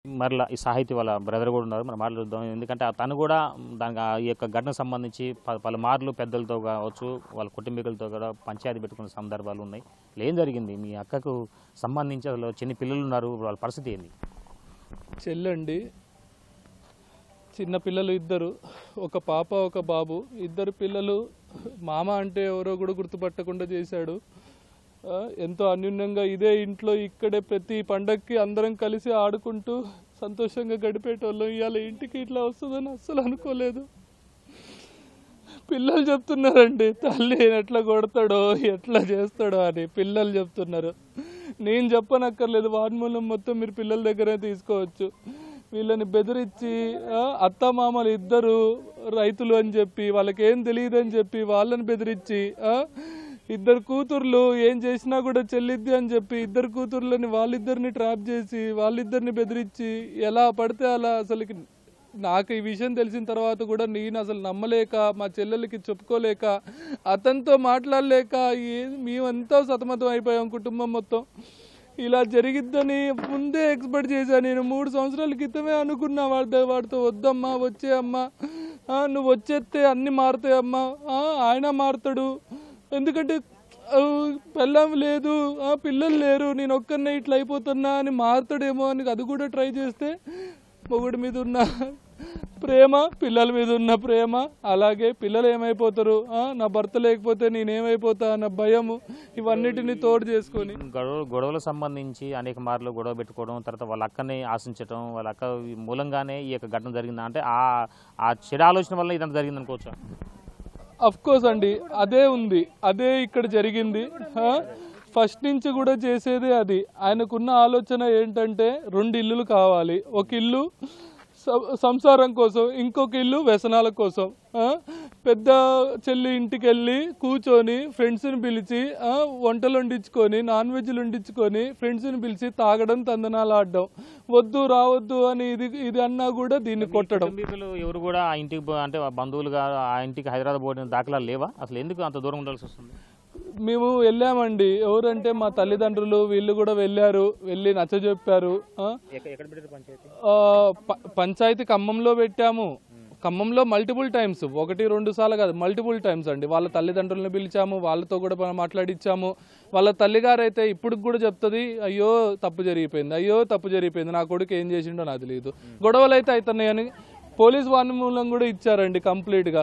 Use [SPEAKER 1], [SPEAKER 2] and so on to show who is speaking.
[SPEAKER 1] మరలా ఈ సాహితీ వాళ్ళ బ్రదర్ కూడా ఉన్నారు. మనం మాట్లాడుదాం. ఎందుకంటే తను కూడా దానికి ఈ యొక్క ఘటనకు సంబంధించి పలుమార్లు పెద్దలతో కావచ్చు, వాళ్ళ కుటుంబీకులతో కూడా పంచాయతీ పెట్టుకున్న సందర్భాలు ఉన్నాయి. ఏం జరిగింది? మీ అక్కకు సంబంధించి అసలు చిన్న పిల్లలు ఉన్నారు, వాళ్ళ పరిస్థితి ఏంది?
[SPEAKER 2] చెల్లండి, చిన్న పిల్లలు ఇద్దరు, ఒక పాప ఒక బాబు. ఇద్దరు పిల్లలు మామ అంటే ఎవరో కూడా గుర్తుపట్టకుండా చేశాడు. ఎంతో అన్యూన్యంగా ఇదే ఇంట్లో ఇక్కడే ప్రతి పండగకి అందరం కలిసి ఆడుకుంటూ సంతోషంగా గడిపేటోళ్ళం. ఇవాళ ఇంటికి ఇట్లా వస్తుందని అస్సలు అనుకోలేదు. పిల్లలు చెప్తున్నారండి, తల్లి ఎట్లా కొడతాడో ఎట్లా చేస్తాడో అని పిల్లలు చెప్తున్నారు. నేను చెప్పనక్కర్లేదు, వాన్మూలం మొత్తం మీరు పిల్లల దగ్గరే తీసుకోవచ్చు. వీళ్ళని బెదిరించి అత్తమామలు ఇద్దరు రైతులు అని చెప్పి, వాళ్ళకేం తెలియదు అని చెప్పి వాళ్ళని బెదిరించి, ఇద్దరు కూతుర్లు ఏం చేసినా కూడా చెల్లిద్ది అని చెప్పి ఇద్దరు కూతుర్లని వాళ్ళిద్దరిని ట్రాప్ చేసి వాళ్ళిద్దరిని బెదిరించి ఎలా పడితే అలా. అసలుకి నాకు ఈ విషయం తెలిసిన తర్వాత కూడా నేను అసలు నమ్మలేక, మా చెల్లెలకి చెప్పుకోలేక, అతనితో మాట్లాడలేక మేమంతా సతమతం అయిపోయాం కుటుంబం మొత్తం. ఇలా జరిగిద్దని ముందే ఎక్స్పెక్ట్ చేశాను. నేను 3 సంవత్సరాల క్రితమే అనుకున్నా వాడితో వద్దమ్మా, వచ్చే అమ్మా, నువ్వు వచ్చేస్తే అన్నీ మారుతాయమ్మా, ఆయన మారుతాడు, ఎందుకంటే పెళ్ళం లేదు, పిల్లలు లేరు, నేను ఒక్కరినే ఇట్లా అయిపోతున్నా అని మారుతాడేమో అని అది కూడా ట్రై చేస్తే మొగుడి మీద ఉన్న ప్రేమ, పిల్లల మీద ఉన్న ప్రేమ, అలాగే పిల్లలు ఏమైపోతారు, నా భర్త లేకపోతే నేనేమైపోతా అన్న భయము, ఇవన్నిటిని తోడు చేసుకొని
[SPEAKER 1] గొడవలకు సంబంధించి అనేక మార్లు గొడవ పెట్టుకోవడం, తర్వాత వాళ్ళ అక్కని ఆశించడం, వాళ్ళ అక్క మూలంగానే ఈ యొక్క ఘటన జరిగిందా? అంటే ఆ చెడు ఆలోచన వల్ల ఇదంతా జరిగింది అనుకోవచ్చా?
[SPEAKER 2] అఫ్కోర్స్ అండి, అదే ఉంది, అదే ఇక్కడ జరిగింది. ఫస్ట్ నుంచి కూడా చేసేదే అది. ఆయనకున్న ఆలోచన ఏంటంటే 2 ఇల్లులు కావాలి. ఒక ఇల్లు సంసారం కోసం, ఇంకొక ఇల్లు వ్యసనాల కోసం. పెద్ద చెల్లి ఇంటికి వెళ్ళి కూర్చొని ఫ్రెండ్స్ని పిలిచి వంటలు వండించుకొని, నాన్ వెజ్లు వండించుకొని ఫ్రెండ్స్ని పిలిచి తాగడం, తందనాలు ఆడడం, వద్దు రావద్దు అని ఇది అన్నా కూడా దీన్ని కొట్టడం.
[SPEAKER 1] ఎవరు కూడా ఆ ఇంటికి అంటే బంధువులుగా ఆ ఇంటికి హైదరాబాద్ పోయిన దాఖలాలు లేవా? అసలు ఎందుకు అంత దూరం ఉండాల్సి వస్తుంది?
[SPEAKER 2] మేము వెళ్ళామండి. ఎవరంటే మా తల్లిదండ్రులు వీళ్ళు కూడా వెళ్ళి నచ్చజెప్పారు. పంచాయతీ ఖమ్మంలో పెట్టాము. ఖమ్మంలో మల్టిపుల్ టైమ్స్, 1-2 సార్లు కాదు, మల్టిపుల్ టైమ్స్ అండి. వాళ్ళ తల్లిదండ్రులను పిలిచాము, వాళ్ళతో కూడా మాట్లాడించాము. వాళ్ళ తల్లిగారు అయితే ఇప్పటికి కూడా చెప్తుంది, అయ్యో తప్పు జరిగిపోయింది, నా కొడుకు ఏం చేసిండో నాకు తెలియదు. గొడవలు అయితే అవుతున్నాయని పోలీస్ వాంగ్మూలం కూడా ఇచ్చారండి కంప్లీట్గా.